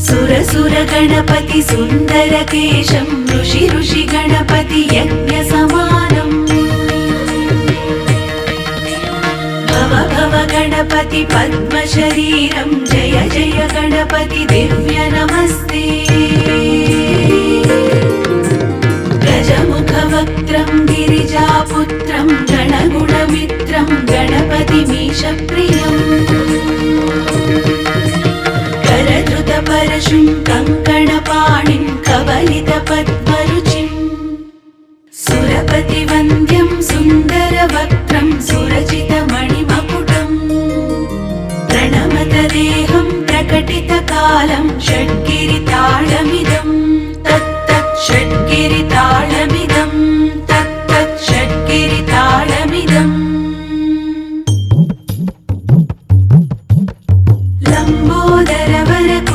सुर गणपति सुन्दरकेशं ऋषि गणपति यज्ञसमानम् भव गणपति पद्मशरीरं जय गणपति दिव्य नमस्ते गजमुखवक्त्रं गिरिजापुत्रं गणगुणमित्रं गणपतिमीशप्रियम् करधृतपरशुं कङ्कणपाणिं कवलितपद्मरुचिं सुरपतिवन्द्यं सुन्दरवक्त्रं सुरचितमणिमकुटम् प्रणमतदेहं प्रकटितकालं षड्गिरिताडमि